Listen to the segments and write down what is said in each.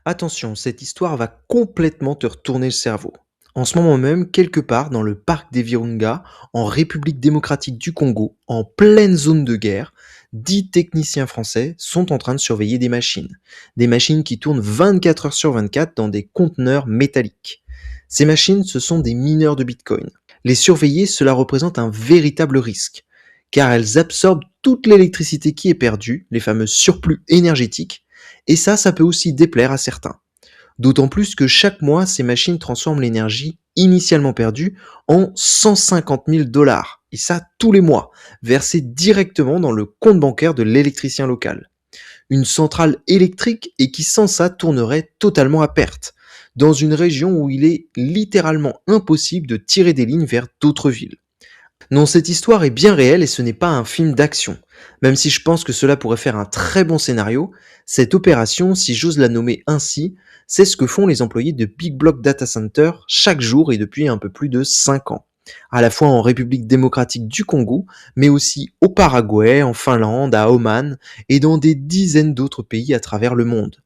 Attention, cette histoire va complètement te retourner le cerveau. En ce moment même, quelque part dans le parc des Virunga, en République démocratique du Congo, en pleine zone de guerre, 10 techniciens français sont en train de surveiller des machines. Des machines qui tournent 24 heures sur 24 dans des conteneurs métalliques. Ces machines, ce sont des mineurs de Bitcoin. Les surveiller, cela représente un véritable risque, car elles absorbent toute l'électricité qui est perdue, les fameux surplus énergétiques, et ça peut aussi déplaire à certains. D'autant plus que chaque mois, ces machines transforment l'énergie initialement perdue en 150 000 dollars. Et ça, tous les mois, versés directement dans le compte bancaire de l'électricien local. Une centrale électrique et qui sans ça tournerait totalement à perte, dans une région où il est littéralement impossible de tirer des lignes vers d'autres villes. Non, cette histoire est bien réelle et ce n'est pas un film d'action. Même si je pense que cela pourrait faire un très bon scénario, cette opération, si j'ose la nommer ainsi, c'est ce que font les employés de Big Block Data Center chaque jour et depuis un peu plus de 5 ans. À la fois en République démocratique du Congo, mais aussi au Paraguay, en Finlande, à Oman et dans des dizaines d'autres pays à travers le monde.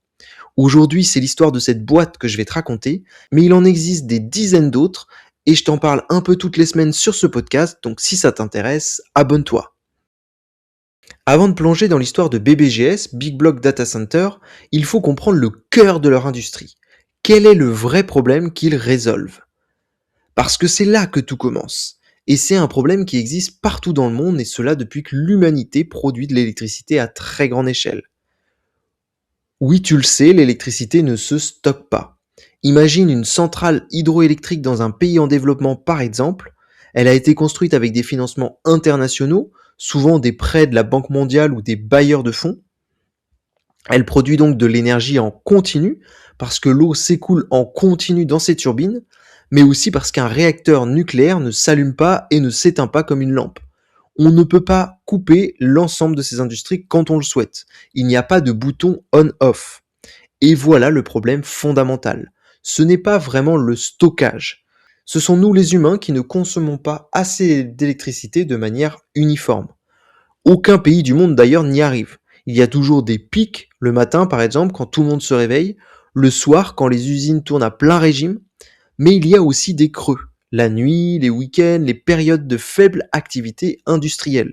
Aujourd'hui, c'est l'histoire de cette boîte que je vais te raconter, mais il en existe des dizaines d'autres et je t'en parle un peu toutes les semaines sur ce podcast, donc si ça t'intéresse, abonne-toi. Avant de plonger dans l'histoire de BBGS, Big Block Data Center, il faut comprendre le cœur de leur industrie. Quel est le vrai problème qu'ils résolvent? Parce que c'est là que tout commence. Et c'est un problème qui existe partout dans le monde et cela depuis que l'humanité produit de l'électricité à très grande échelle. Oui, tu le sais, l'électricité ne se stocke pas. Imagine une centrale hydroélectrique dans un pays en développement par exemple. Elle a été construite avec des financements internationaux, souvent des prêts de la Banque mondiale ou des bailleurs de fonds. Elle produit donc de l'énergie en continu, parce que l'eau s'écoule en continu dans ses turbines, mais aussi parce qu'un réacteur nucléaire ne s'allume pas et ne s'éteint pas comme une lampe. On ne peut pas couper l'ensemble de ces industries quand on le souhaite. Il n'y a pas de bouton on-off. Et voilà le problème fondamental. Ce n'est pas vraiment le stockage. Ce sont nous les humains qui ne consommons pas assez d'électricité de manière uniforme. Aucun pays du monde d'ailleurs n'y arrive. Il y a toujours des pics, le matin par exemple quand tout le monde se réveille, le soir quand les usines tournent à plein régime, mais il y a aussi des creux, la nuit, les week-ends, les périodes de faible activité industrielle.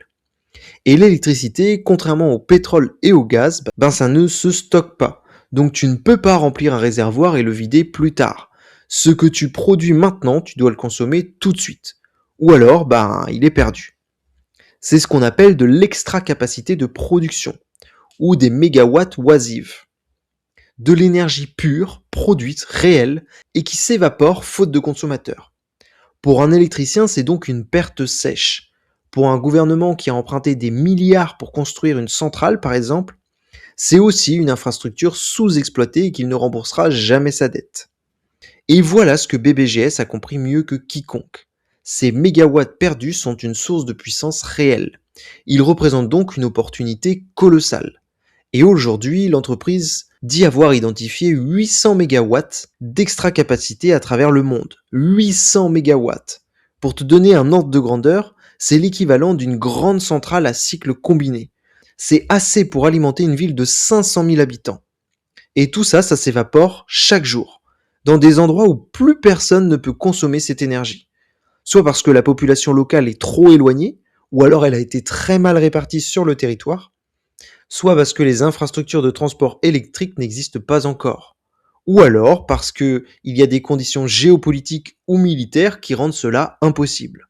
Et l'électricité, contrairement au pétrole et au gaz, ça ne se stocke pas. Donc tu ne peux pas remplir un réservoir et le vider plus tard. Ce que tu produis maintenant, tu dois le consommer tout de suite. Ou alors, il est perdu. C'est ce qu'on appelle de l'extra-capacité de production, ou des mégawatts oisives. De l'énergie pure, produite, réelle, et qui s'évapore faute de consommateurs. Pour un électricien, c'est donc une perte sèche. Pour un gouvernement qui a emprunté des milliards pour construire une centrale, par exemple, c'est aussi une infrastructure sous-exploitée et qu'il ne remboursera jamais sa dette. Et voilà ce que BBGS a compris mieux que quiconque. Ces mégawatts perdus sont une source de puissance réelle. Ils représentent donc une opportunité colossale. Et aujourd'hui, l'entreprise dit avoir identifié 800 mégawatts d'extra capacité à travers le monde. 800 mégawatts. Pour te donner un ordre de grandeur, c'est l'équivalent d'une grande centrale à cycle combiné. C'est assez pour alimenter une ville de 500 000 habitants. Et tout ça, ça s'évapore chaque jour, dans des endroits où plus personne ne peut consommer cette énergie. Soit parce que la population locale est trop éloignée, ou alors elle a été très mal répartie sur le territoire, soit parce que les infrastructures de transport électrique n'existent pas encore, ou alors parce qu'il y a des conditions géopolitiques ou militaires qui rendent cela impossible.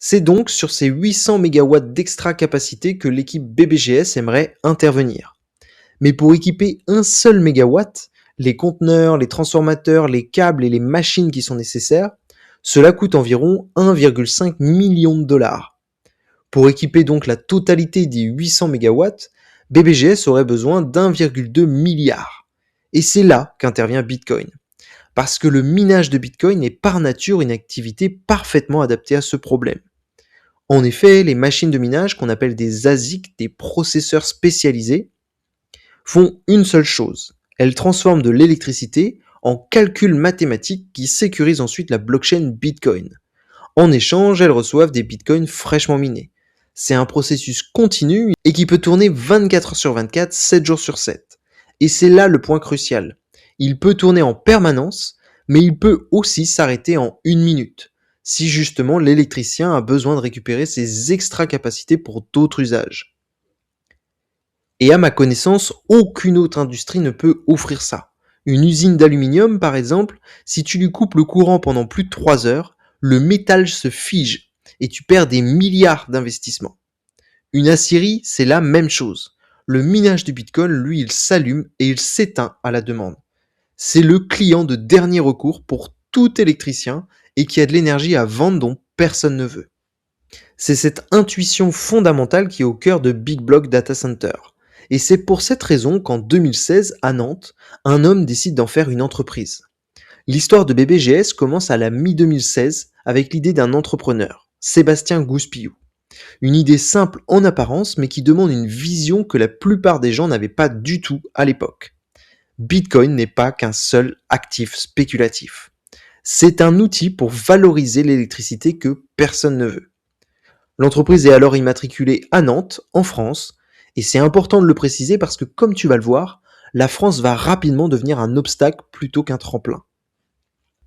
C'est donc sur ces 800 mégawatts d'extra capacité que l'équipe BBGS aimerait intervenir. Mais pour équiper un seul mégawatt, les conteneurs, les transformateurs, les câbles et les machines qui sont nécessaires, cela coûte environ 1,5 million de dollars. Pour équiper donc la totalité des 800 mégawatts, BBGS aurait besoin d'1,2 milliard. Et c'est là qu'intervient Bitcoin. Parce que le minage de Bitcoin est par nature une activité parfaitement adaptée à ce problème. En effet, les machines de minage qu'on appelle des ASIC, des processeurs spécialisés, font une seule chose. Elles transforment de l'électricité en calcul mathématique qui sécurise ensuite la blockchain Bitcoin. En échange, elles reçoivent des bitcoins fraîchement minés. C'est un processus continu et qui peut tourner 24 heures sur 24, 7 jours sur 7. Et c'est là le point crucial. Il peut tourner en permanence, mais il peut aussi s'arrêter en 1 minute, si justement l'électricien a besoin de récupérer ses extra capacités pour d'autres usages. Et à ma connaissance, aucune autre industrie ne peut offrir ça. Une usine d'aluminium, par exemple, si tu lui coupes le courant pendant plus de 3 heures, le métal se fige et tu perds des milliards d'investissements. Une aciérie, c'est la même chose. Le minage du Bitcoin, lui, il s'allume et il s'éteint à la demande. C'est le client de dernier recours pour tout électricien et qui a de l'énergie à vendre dont personne ne veut. C'est cette intuition fondamentale qui est au cœur de Big Block Data Center. Et c'est pour cette raison qu'en 2016, à Nantes, un homme décide d'en faire une entreprise. L'histoire de BBGS commence à la mi-2016 avec l'idée d'un entrepreneur, Sébastien Gouspillou. Une idée simple en apparence mais qui demande une vision que la plupart des gens n'avaient pas du tout à l'époque. Bitcoin n'est pas qu'un seul actif spéculatif. C'est un outil pour valoriser l'électricité que personne ne veut. L'entreprise est alors immatriculée à Nantes, en France, et c'est important de le préciser parce que, comme tu vas le voir, la France va rapidement devenir un obstacle plutôt qu'un tremplin.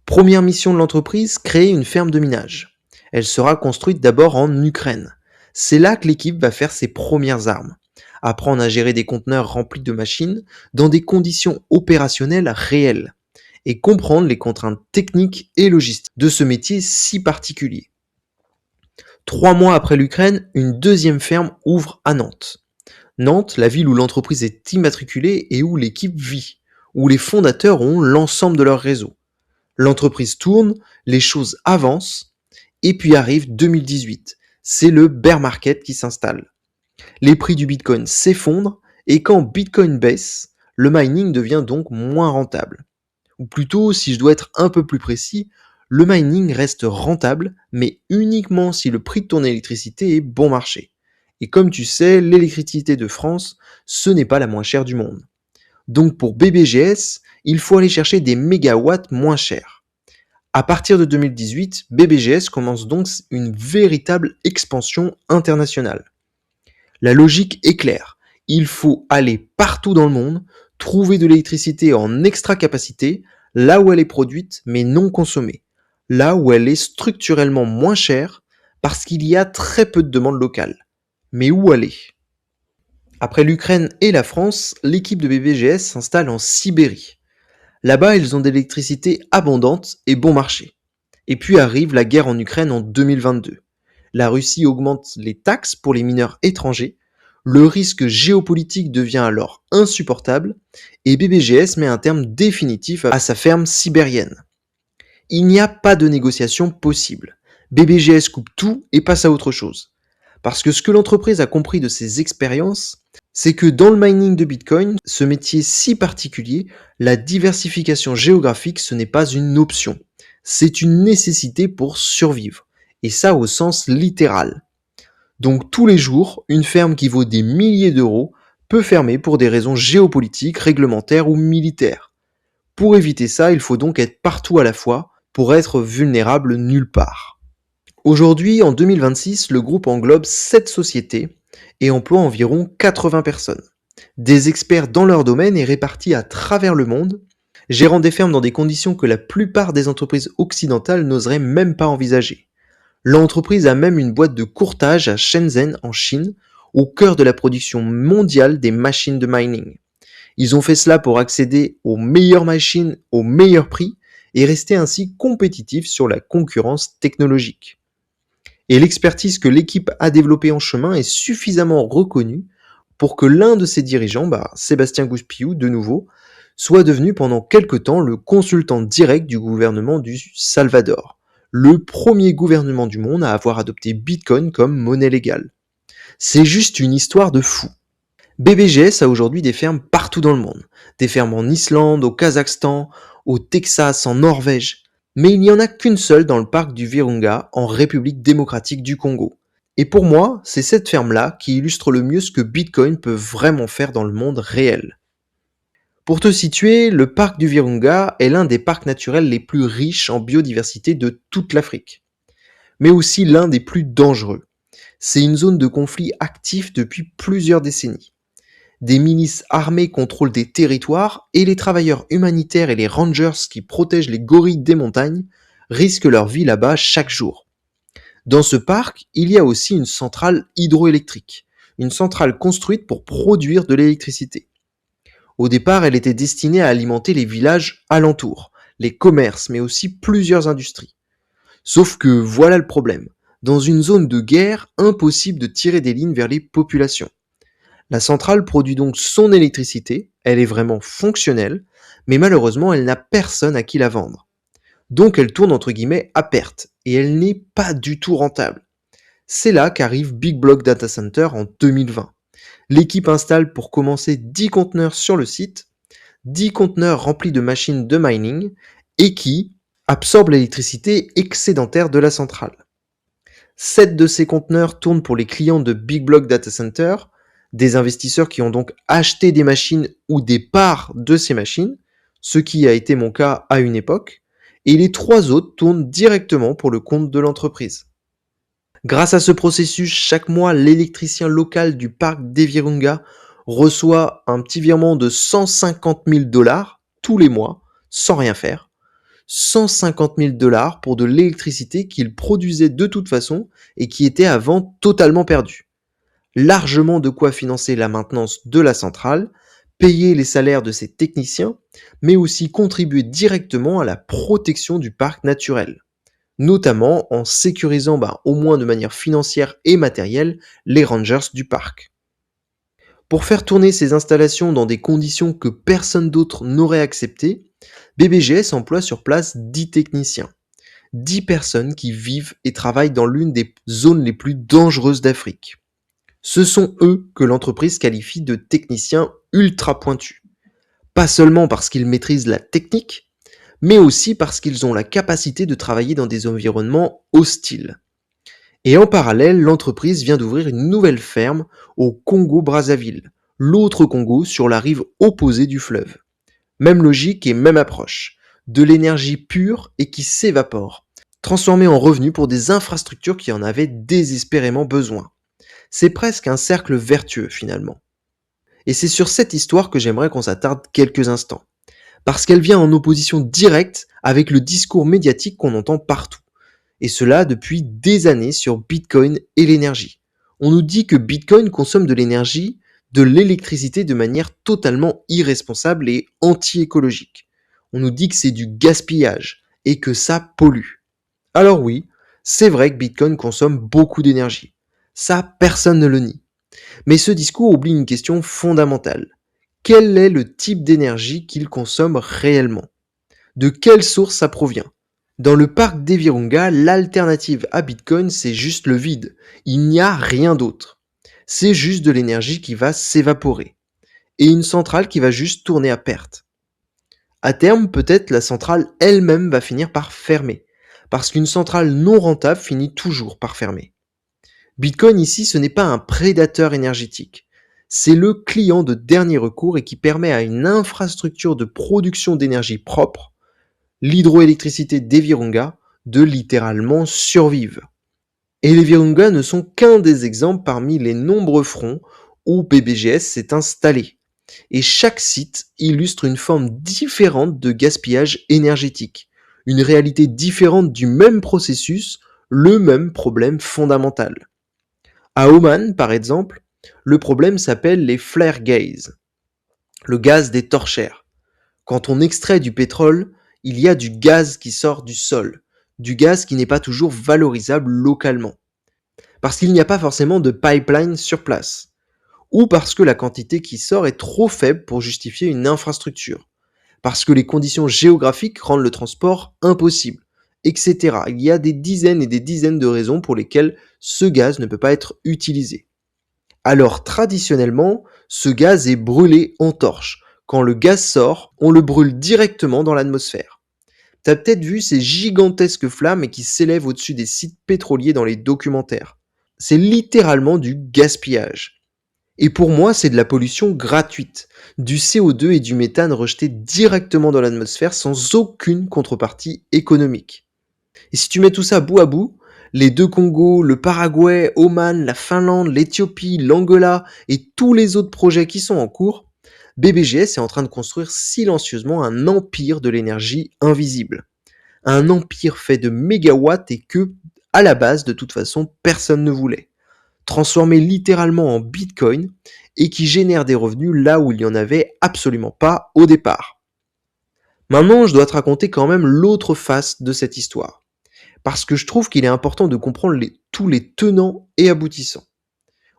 Première mission de l'entreprise, créer une ferme de minage. Elle sera construite d'abord en Ukraine. C'est là que l'équipe va faire ses premières armes. Apprendre à gérer des conteneurs remplis de machines dans des conditions opérationnelles réelles et comprendre les contraintes techniques et logistiques de ce métier si particulier. 3 mois après l'Ukraine, une deuxième ferme ouvre à Nantes. Nantes, la ville où l'entreprise est immatriculée et où l'équipe vit, où les fondateurs ont l'ensemble de leur réseau. L'entreprise tourne, les choses avancent, et puis arrive 2018. C'est le bear market qui s'installe. Les prix du Bitcoin s'effondrent, et quand Bitcoin baisse, le mining devient donc moins rentable. Ou plutôt, si je dois être un peu plus précis, le mining reste rentable, mais uniquement si le prix de ton électricité est bon marché. Et comme tu sais, l'électricité de France, ce n'est pas la moins chère du monde. Donc pour BBGS, il faut aller chercher des mégawatts moins chers. À partir de 2018, BBGS commence donc une véritable expansion internationale. La logique est claire. Il faut aller partout dans le monde, trouver de l'électricité en extra capacité, là où elle est produite mais non consommée, là où elle est structurellement moins chère parce qu'il y a très peu de demande locale. Mais où aller? Après l'Ukraine et la France, l'équipe de BBGS s'installe en Sibérie. Là-bas, ils ont de l'électricité abondante et bon marché. Et puis arrive la guerre en Ukraine en 2022. La Russie augmente les taxes pour les mineurs étrangers, le risque géopolitique devient alors insupportable et BBGS met un terme définitif à sa ferme sibérienne. Il n'y a pas de négociation possible. BBGS coupe tout et passe à autre chose. Parce que ce que l'entreprise a compris de ses expériences, c'est que dans le mining de Bitcoin, ce métier si particulier, la diversification géographique, ce n'est pas une option. C'est une nécessité pour survivre. Et ça au sens littéral. Donc tous les jours, une ferme qui vaut des milliers d'euros peut fermer pour des raisons géopolitiques, réglementaires ou militaires. Pour éviter ça, il faut donc être partout à la fois pour être vulnérable nulle part. Aujourd'hui, en 2026, le groupe englobe 7 sociétés et emploie environ 80 personnes. Des experts dans leur domaine et répartis à travers le monde, gérant des fermes dans des conditions que la plupart des entreprises occidentales n'oseraient même pas envisager. L'entreprise a même une boîte de courtage à Shenzhen en Chine, au cœur de la production mondiale des machines de mining. Ils ont fait cela pour accéder aux meilleures machines au meilleur prix et rester ainsi compétitifs sur la concurrence technologique. Et l'expertise que l'équipe a développée en chemin est suffisamment reconnue pour que l'un de ses dirigeants, Sébastien Gouspillou de nouveau, soit devenu pendant quelque temps le consultant direct du gouvernement du Salvador, le premier gouvernement du monde à avoir adopté Bitcoin comme monnaie légale. C'est juste une histoire de fou. BBGS a aujourd'hui des fermes partout dans le monde, des fermes en Islande, au Kazakhstan, au Texas, en Norvège, mais il n'y en a qu'une seule dans le parc du Virunga, en République démocratique du Congo. Et pour moi, c'est cette ferme-là qui illustre le mieux ce que Bitcoin peut vraiment faire dans le monde réel. Pour te situer, le parc du Virunga est l'un des parcs naturels les plus riches en biodiversité de toute l'Afrique, mais aussi l'un des plus dangereux. C'est une zone de conflit actif depuis plusieurs décennies. Des milices armées contrôlent des territoires et les travailleurs humanitaires et les rangers qui protègent les gorilles des montagnes risquent leur vie là-bas chaque jour. Dans ce parc, il y a aussi une centrale hydroélectrique, une centrale construite pour produire de l'électricité. Au départ, elle était destinée à alimenter les villages alentours, les commerces, mais aussi plusieurs industries. Sauf que voilà le problème. Dans une zone de guerre, impossible de tirer des lignes vers les populations. La centrale produit donc son électricité, elle est vraiment fonctionnelle, mais malheureusement elle n'a personne à qui la vendre. Donc elle tourne entre guillemets à perte, et elle n'est pas du tout rentable. C'est là qu'arrive Big Block Data Center en 2020. L'équipe installe pour commencer 10 conteneurs sur le site, 10 conteneurs remplis de machines de mining, et qui absorbent l'électricité excédentaire de la centrale. 7 de ces conteneurs tournent pour les clients de Big Block Data Center, des investisseurs qui ont donc acheté des machines ou des parts de ces machines, ce qui a été mon cas à une époque, et les 3 autres tournent directement pour le compte de l'entreprise. Grâce à ce processus, chaque mois, l'électricien local du parc d'Evirunga reçoit un petit virement de 150 000 dollars tous les mois, sans rien faire. 150 000 dollars pour de l'électricité qu'il produisait de toute façon et qui était avant totalement perdue. Largement de quoi financer la maintenance de la centrale, payer les salaires de ses techniciens, mais aussi contribuer directement à la protection du parc naturel, notamment en sécurisant au moins de manière financière et matérielle les rangers du parc. Pour faire tourner ces installations dans des conditions que personne d'autre n'aurait acceptées, BBGS emploie sur place 10 techniciens, 10 personnes qui vivent et travaillent dans l'une des zones les plus dangereuses d'Afrique. Ce sont eux que l'entreprise qualifie de techniciens ultra pointus. Pas seulement parce qu'ils maîtrisent la technique, mais aussi parce qu'ils ont la capacité de travailler dans des environnements hostiles. Et en parallèle, l'entreprise vient d'ouvrir une nouvelle ferme au Congo-Brazzaville, l'autre Congo sur la rive opposée du fleuve. Même logique et même approche. De l'énergie pure et qui s'évapore, transformée en revenus pour des infrastructures qui en avaient désespérément besoin. C'est presque un cercle vertueux finalement. Et c'est sur cette histoire que j'aimerais qu'on s'attarde quelques instants. Parce qu'elle vient en opposition directe avec le discours médiatique qu'on entend partout. Et cela depuis des années sur Bitcoin et l'énergie. On nous dit que Bitcoin consomme de l'énergie, de l'électricité de manière totalement irresponsable et anti-écologique. On nous dit que c'est du gaspillage et que ça pollue. Alors oui, c'est vrai que Bitcoin consomme beaucoup d'énergie. Ça, personne ne le nie. Mais ce discours oublie une question fondamentale. Quel est le type d'énergie qu'il consomme réellement? De quelle source ça provient? Dans le parc d'Evirunga, l'alternative à Bitcoin, c'est juste le vide. Il n'y a rien d'autre. C'est juste de l'énergie qui va s'évaporer. Et une centrale qui va juste tourner à perte. À terme, peut-être la centrale elle-même va finir par fermer. Parce qu'une centrale non rentable finit toujours par fermer. Bitcoin ici, ce n'est pas un prédateur énergétique. C'est le client de dernier recours et qui permet à une infrastructure de production d'énergie propre, l'hydroélectricité des Virunga, de littéralement survivre. Et les Virunga ne sont qu'un des exemples parmi les nombreux fronts où BBGS s'est installé. Et chaque site illustre une forme différente de gaspillage énergétique, une réalité différente du même processus, le même problème fondamental. À Oman, par exemple, le problème s'appelle les flare gases, le gaz des torchères. Quand on extrait du pétrole, il y a du gaz qui sort du sol, du gaz qui n'est pas toujours valorisable localement, parce qu'il n'y a pas forcément de pipeline sur place, ou parce que la quantité qui sort est trop faible pour justifier une infrastructure, parce que les conditions géographiques rendent le transport impossible, etc. Il y a des dizaines et des dizaines de raisons pour lesquelles ce gaz ne peut pas être utilisé. Alors traditionnellement, ce gaz est brûlé en torche. Quand le gaz sort, on le brûle directement dans l'atmosphère. T'as peut-être vu ces gigantesques flammes qui s'élèvent au-dessus des sites pétroliers dans les documentaires. C'est littéralement du gaspillage. Et pour moi, c'est de la pollution gratuite, du CO2 et du méthane rejetés directement dans l'atmosphère sans aucune contrepartie économique. Et si tu mets tout ça bout à bout, Les deux Congos, le Paraguay, Oman, la Finlande, l'Éthiopie, l'Angola et tous les autres projets qui sont en cours, BBGS est en train de construire silencieusement un empire de l'énergie invisible. Un empire fait de mégawatts et que, à la base, de toute façon, personne ne voulait. Transformé littéralement en Bitcoin et qui génère des revenus là où il n'y en avait absolument pas au départ. Maintenant, je dois te raconter quand même l'autre face de cette histoire. Parce que je trouve qu'il est important de comprendre tous les tenants et aboutissants.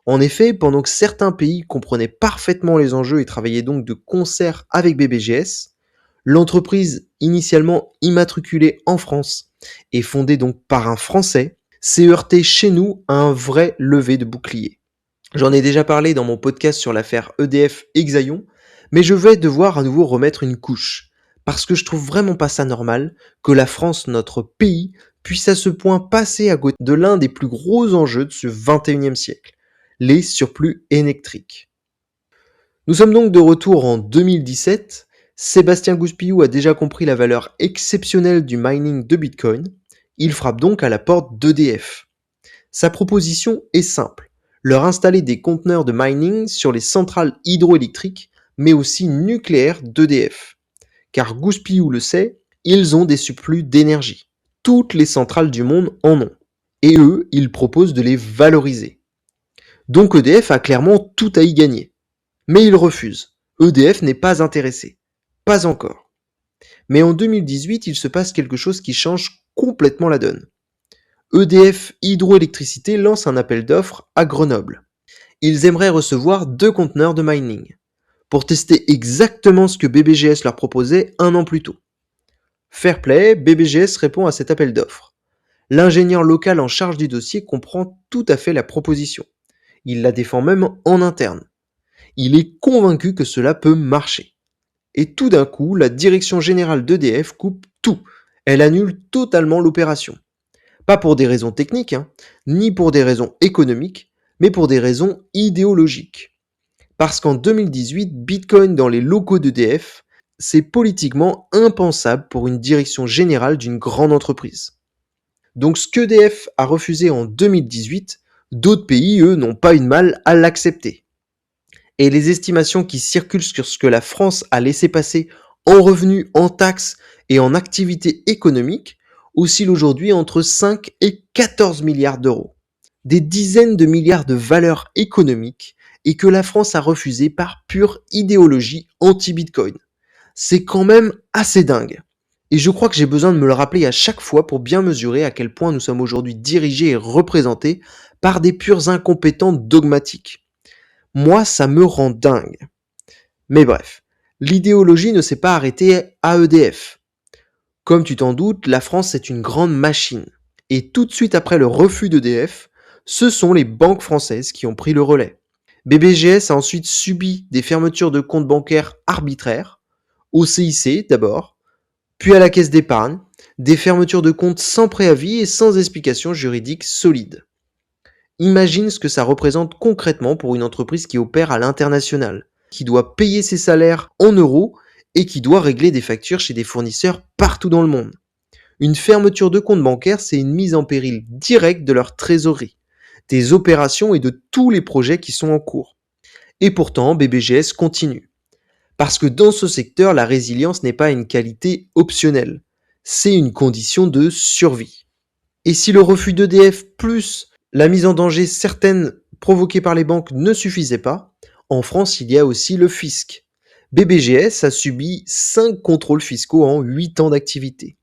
En effet, pendant que certains pays comprenaient parfaitement les enjeux et travaillaient donc de concert avec BBGS, l'entreprise initialement immatriculée en France et fondée donc par un Français s'est heurtée chez nous à un vrai lever de bouclier. J'en ai déjà parlé dans mon podcast sur l'affaire EDF Exaion, mais je vais devoir à nouveau remettre une couche, parce que je trouve vraiment pas ça normal que la France, notre pays, puisse à ce point passer à côté de l'un des plus gros enjeux de ce 21e siècle, les surplus électriques. Nous sommes donc de retour en 2017. Sébastien Gouspillou a déjà compris la valeur exceptionnelle du mining de Bitcoin. Il frappe donc à la porte d'EDF. Sa proposition est simple, leur installer des conteneurs de mining sur les centrales hydroélectriques, mais aussi nucléaires d'EDF. Car Gouspillou le sait, ils ont des surplus d'énergie. Toutes les centrales du monde en ont. Et eux, ils proposent de les valoriser. Donc EDF a clairement tout à y gagner. Mais ils refusent. EDF n'est pas intéressé. Pas encore. Mais en 2018, il se passe quelque chose qui change complètement la donne. EDF Hydroélectricité lance un appel d'offres à Grenoble. Ils aimeraient recevoir 2 conteneurs de mining, pour tester exactement ce que BBGS leur proposait un an plus tôt. Fair play, BBGS répond à cet appel d'offres. L'ingénieur local en charge du dossier comprend tout à fait la proposition. Il la défend même en interne. Il est convaincu que cela peut marcher. Et tout d'un coup, la direction générale d'EDF coupe tout. Elle annule totalement l'opération. Pas pour des raisons techniques, ni pour des raisons économiques, mais pour des raisons idéologiques. Parce qu'en 2018, Bitcoin dans les locaux d'EDF, c'est politiquement impensable pour une direction générale d'une grande entreprise. Donc ce qu'EDF a refusé en 2018, d'autres pays, eux, n'ont pas eu de mal à l'accepter. Et les estimations qui circulent sur ce que la France a laissé passer en revenus, en taxes et en activités économiques oscillent aujourd'hui entre 5 et 14 milliards d'euros. Des dizaines de milliards de valeurs économiques et que la France a refusé par pure idéologie anti-Bitcoin. C'est quand même assez dingue. Et je crois que j'ai besoin de me le rappeler à chaque fois pour bien mesurer à quel point nous sommes aujourd'hui dirigés et représentés par des purs incompétents dogmatiques. Moi, ça me rend dingue. Mais bref, l'idéologie ne s'est pas arrêtée à EDF. Comme tu t'en doutes, la France est une grande machine. Et tout de suite après le refus d'EDF, ce sont les banques françaises qui ont pris le relais. BBGS a ensuite subi des fermetures de comptes bancaires arbitraires, au CIC d'abord, puis à la caisse d'épargne, des fermetures de comptes sans préavis et sans explication juridique solide. Imagine ce que ça représente concrètement pour une entreprise qui opère à l'international, qui doit payer ses salaires en euros et qui doit régler des factures chez des fournisseurs partout dans le monde. Une fermeture de compte bancaire, c'est une mise en péril directe de leur trésorerie, des opérations et de tous les projets qui sont en cours. Et pourtant, BBGS continue. Parce que dans ce secteur, la résilience n'est pas une qualité optionnelle, c'est une condition de survie. Et si le refus d'EDF plus la mise en danger certaine provoquée par les banques ne suffisait pas, en France il y a aussi le fisc. BBGS a subi 5 contrôles fiscaux en 8 ans d'activité.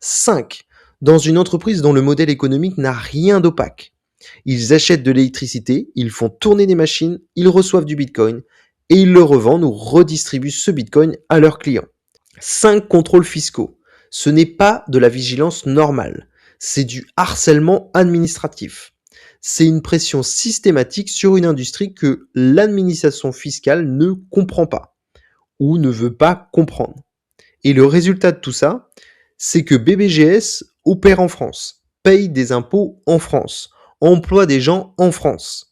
5 dans une entreprise dont le modèle économique n'a rien d'opaque. Ils achètent de l'électricité, ils font tourner des machines, ils reçoivent du bitcoin et ils le revendent ou redistribuent ce bitcoin à leurs clients. 5 contrôles fiscaux. Ce n'est pas de la vigilance normale, c'est du harcèlement administratif. C'est une pression systématique sur une industrie que l'administration fiscale ne comprend pas ou ne veut pas comprendre. Et le résultat de tout ça, c'est que BBGS opère en France, paye des impôts en France, emploie des gens en France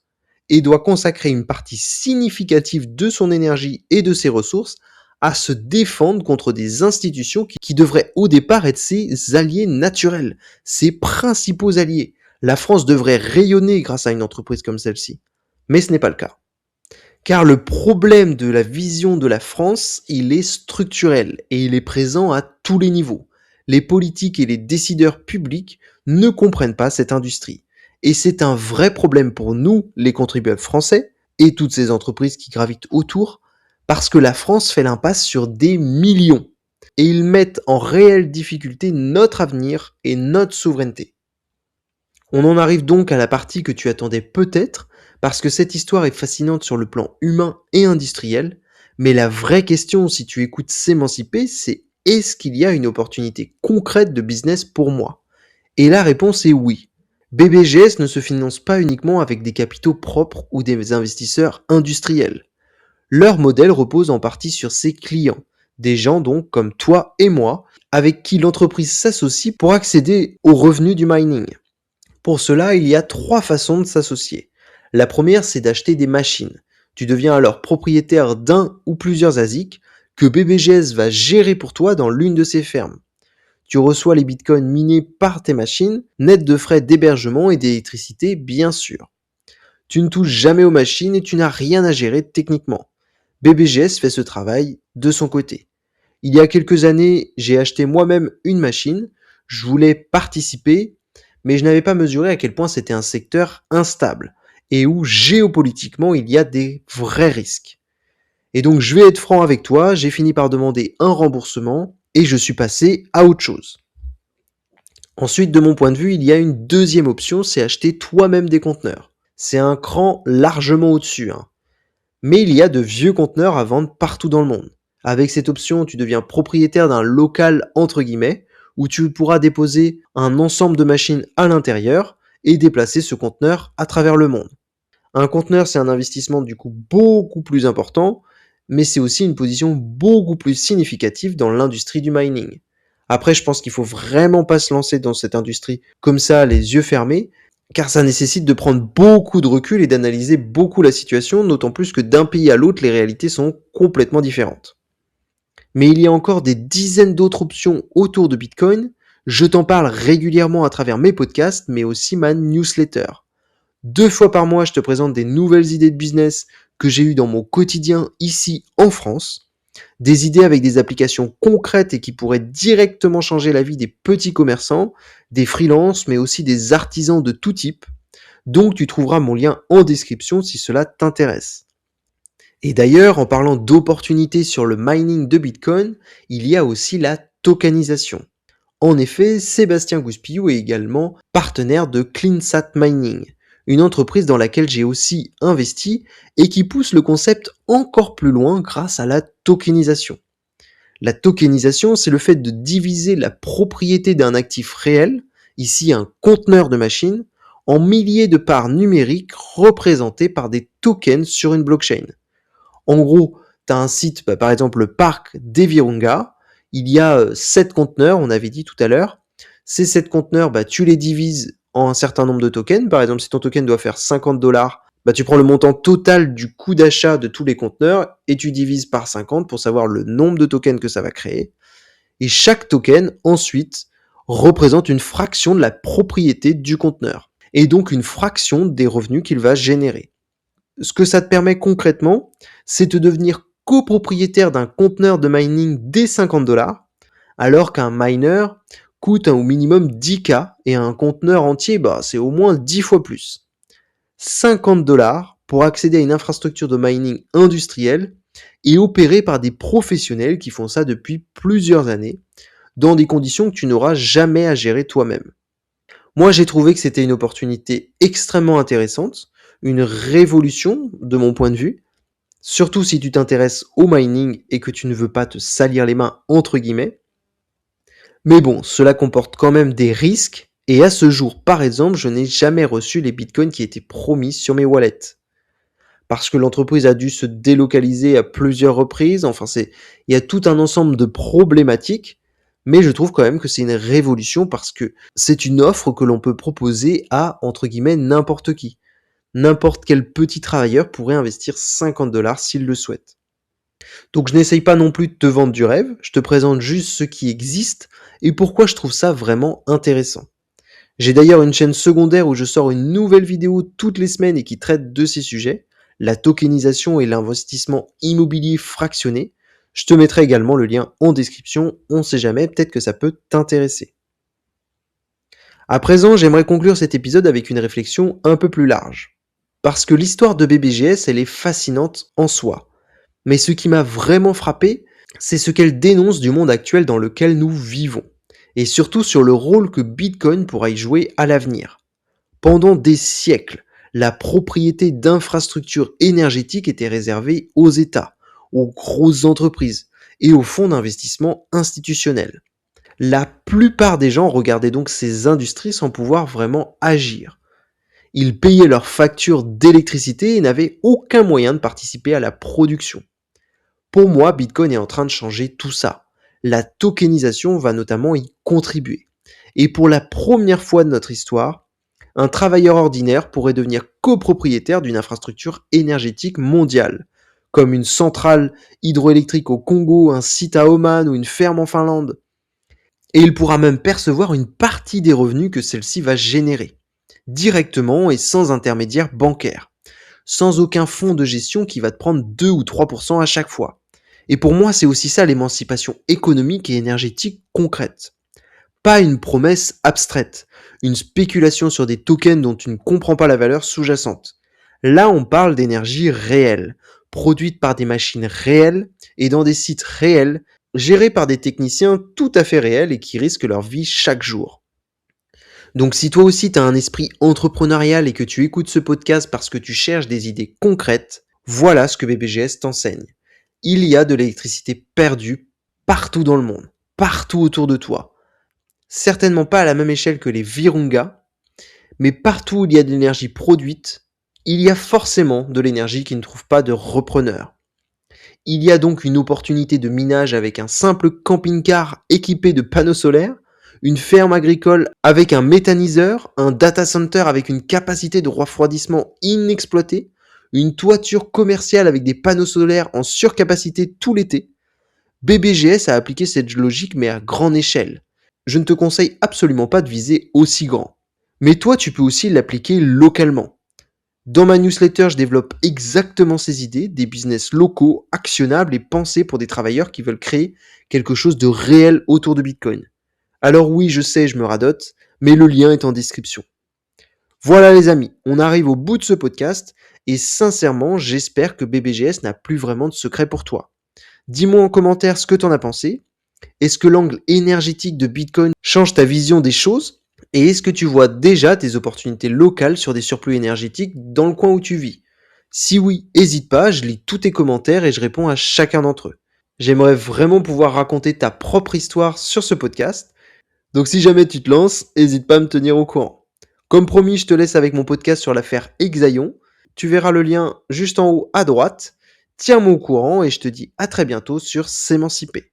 et doit consacrer une partie significative de son énergie et de ses ressources à se défendre contre des institutions qui devraient au départ être ses alliés naturels, ses principaux alliés. La France devrait rayonner grâce à une entreprise comme celle-ci. Mais ce n'est pas le cas. Car le problème de la vision de la France, il est structurel et il est présent à tous les niveaux. Les politiques et les décideurs publics ne comprennent pas cette industrie. Et c'est un vrai problème pour nous, les contribuables français, et toutes ces entreprises qui gravitent autour, parce que la France fait l'impasse sur des millions. Et ils mettent en réelle difficulté notre avenir et notre souveraineté. On en arrive donc à la partie que tu attendais peut-être, parce que cette histoire est fascinante sur le plan humain et industriel, mais la vraie question si tu écoutes S'émanciper, c'est est-ce qu'il y a une opportunité concrète de business pour moi? Et la réponse est oui. BBGS ne se finance pas uniquement avec des capitaux propres ou des investisseurs industriels. Leur modèle repose en partie sur ses clients, des gens donc comme toi et moi, avec qui l'entreprise s'associe pour accéder aux revenus du mining. Pour cela, il y a 3 façons de s'associer. La première, c'est d'acheter des machines. Tu deviens alors propriétaire d'un ou plusieurs ASIC que BBGS va gérer pour toi dans l'une de ses fermes. Tu reçois les bitcoins minés par tes machines, net de frais d'hébergement et d'électricité bien sûr. Tu ne touches jamais aux machines et tu n'as rien à gérer techniquement. BBGS fait ce travail de son côté. Il y a quelques années, j'ai acheté moi-même une machine, je voulais participer, mais je n'avais pas mesuré à quel point c'était un secteur instable et où géopolitiquement il y a des vrais risques. Et donc je vais être franc avec toi, j'ai fini par demander un remboursement et je suis passé à autre chose. Ensuite, de mon point de vue, il y a une deuxième option, c'est acheter toi-même des conteneurs. C'est un cran largement au-dessus, hein. Mais il y a de vieux conteneurs à vendre partout dans le monde. Avec cette option, tu deviens propriétaire d'un local entre guillemets, où tu pourras déposer un ensemble de machines à l'intérieur et déplacer ce conteneur à travers le monde. Un conteneur, c'est un investissement du coup beaucoup plus important, mais c'est aussi une position beaucoup plus significative dans l'industrie du mining. Après, je pense qu'il faut vraiment pas se lancer dans cette industrie comme ça, les yeux fermés, car ça nécessite de prendre beaucoup de recul et d'analyser beaucoup la situation, d'autant plus que d'un pays à l'autre, les réalités sont complètement différentes. Mais il y a encore des dizaines d'autres options autour de Bitcoin. Je t'en parle régulièrement à travers mes podcasts, mais aussi ma newsletter. 2 fois par mois, je te présente des nouvelles idées de business que j'ai eues dans mon quotidien ici en France. Des idées avec des applications concrètes et qui pourraient directement changer la vie des petits commerçants, des freelances, mais aussi des artisans de tout type. Donc tu trouveras mon lien en description si cela t'intéresse. Et d'ailleurs, en parlant d'opportunités sur le mining de Bitcoin, il y a aussi la tokenisation. En effet, Sébastien Gouspillou est également partenaire de CleanSat Mining, une entreprise dans laquelle j'ai aussi investi et qui pousse le concept encore plus loin grâce à la tokenisation. La tokenisation, c'est le fait de diviser la propriété d'un actif réel, ici un conteneur de machine, en milliers de parts numériques représentées par des tokens sur une blockchain. En gros, tu as un site, par exemple le parc des Virunga, il y a 7 conteneurs, on avait dit tout à l'heure. Ces 7 conteneurs, tu les divises en un certain nombre de tokens. Par exemple, si ton token doit faire 50$, tu prends le montant total du coût d'achat de tous les conteneurs et tu divises par 50 pour savoir le nombre de tokens que ça va créer. Et chaque token, ensuite, représente une fraction de la propriété du conteneur et donc une fraction des revenus qu'il va générer. Ce que ça te permet concrètement, c'est de devenir copropriétaire d'un conteneur de mining dès 50$, alors qu'un miner coûte au minimum 10K et un conteneur entier, c'est au moins 10 fois plus. 50$ pour accéder à une infrastructure de mining industrielle et opérée par des professionnels qui font ça depuis plusieurs années, dans des conditions que tu n'auras jamais à gérer toi-même. Moi, j'ai trouvé que c'était une opportunité extrêmement intéressante, une révolution de mon point de vue, surtout si tu t'intéresses au mining et que tu ne veux pas te salir les mains entre guillemets. Mais bon, cela comporte quand même des risques et à ce jour, par exemple, je n'ai jamais reçu les bitcoins qui étaient promis sur mes wallets. Parce que l'entreprise a dû se délocaliser à plusieurs reprises, il y a tout un ensemble de problématiques, mais je trouve quand même que c'est une révolution parce que c'est une offre que l'on peut proposer à, entre guillemets, n'importe qui. N'importe quel petit travailleur pourrait investir 50$ s'il le souhaite. Donc je n'essaye pas non plus de te vendre du rêve, je te présente juste ce qui existe et pourquoi je trouve ça vraiment intéressant. J'ai d'ailleurs une chaîne secondaire où je sors une nouvelle vidéo toutes les semaines et qui traite de ces sujets, la tokenisation et l'investissement immobilier fractionné. Je te mettrai également le lien en description, on sait jamais, peut-être que ça peut t'intéresser. À présent, j'aimerais conclure cet épisode avec une réflexion un peu plus large. Parce que l'histoire de BBGS, elle est fascinante en soi. Mais ce qui m'a vraiment frappé, c'est ce qu'elle dénonce du monde actuel dans lequel nous vivons. Et surtout sur le rôle que Bitcoin pourra y jouer à l'avenir. Pendant des siècles, la propriété d'infrastructures énergétiques était réservée aux États, aux grosses entreprises et aux fonds d'investissement institutionnels. La plupart des gens regardaient donc ces industries sans pouvoir vraiment agir. Ils payaient leurs factures d'électricité et n'avaient aucun moyen de participer à la production. Pour moi, Bitcoin est en train de changer tout ça. La tokenisation va notamment y contribuer. Et pour la première fois de notre histoire, un travailleur ordinaire pourrait devenir copropriétaire d'une infrastructure énergétique mondiale, comme une centrale hydroélectrique au Congo, un site à Oman ou une ferme en Finlande. Et il pourra même percevoir une partie des revenus que celle-ci va générer, directement et sans intermédiaire bancaire, sans aucun fonds de gestion qui va te prendre 2 ou 3% à chaque fois. Et pour moi, c'est aussi ça l'émancipation économique et énergétique concrète. Pas une promesse abstraite, une spéculation sur des tokens dont tu ne comprends pas la valeur sous-jacente. Là, on parle d'énergie réelle, produite par des machines réelles et dans des sites réels, gérés par des techniciens tout à fait réels et qui risquent leur vie chaque jour. Donc si toi aussi tu as un esprit entrepreneurial et que tu écoutes ce podcast parce que tu cherches des idées concrètes, voilà ce que BBGS t'enseigne. Il y a de l'électricité perdue partout dans le monde, partout autour de toi. Certainement pas à la même échelle que les Virunga, mais partout où il y a de l'énergie produite, il y a forcément de l'énergie qui ne trouve pas de repreneur. Il y a donc une opportunité de minage avec un simple camping-car équipé de panneaux solaires, une ferme agricole avec un méthaniseur, un data center avec une capacité de refroidissement inexploitée, une toiture commerciale avec des panneaux solaires en surcapacité tout l'été. BBGS a appliqué cette logique mais à grande échelle. Je ne te conseille absolument pas de viser aussi grand. Mais toi, tu peux aussi l'appliquer localement. Dans ma newsletter, je développe exactement ces idées, des business locaux, actionnables et pensés pour des travailleurs qui veulent créer quelque chose de réel autour de Bitcoin. Alors oui, je sais, je me radote, mais le lien est en description. Voilà les amis, on arrive au bout de ce podcast et sincèrement, j'espère que BBGS n'a plus vraiment de secret pour toi. Dis-moi en commentaire ce que t'en as pensé. Est-ce que l'angle énergétique de Bitcoin change ta vision des choses? Et est-ce que tu vois déjà tes opportunités locales sur des surplus énergétiques dans le coin où tu vis? Si oui, n'hésite pas, je lis tous tes commentaires et je réponds à chacun d'entre eux. J'aimerais vraiment pouvoir raconter ta propre histoire sur ce podcast. Donc si jamais tu te lances, n'hésite pas à me tenir au courant. Comme promis, je te laisse avec mon podcast sur l'affaire Exaion. Tu verras le lien juste en haut à droite. Tiens-moi au courant et je te dis à très bientôt sur S'émanciper.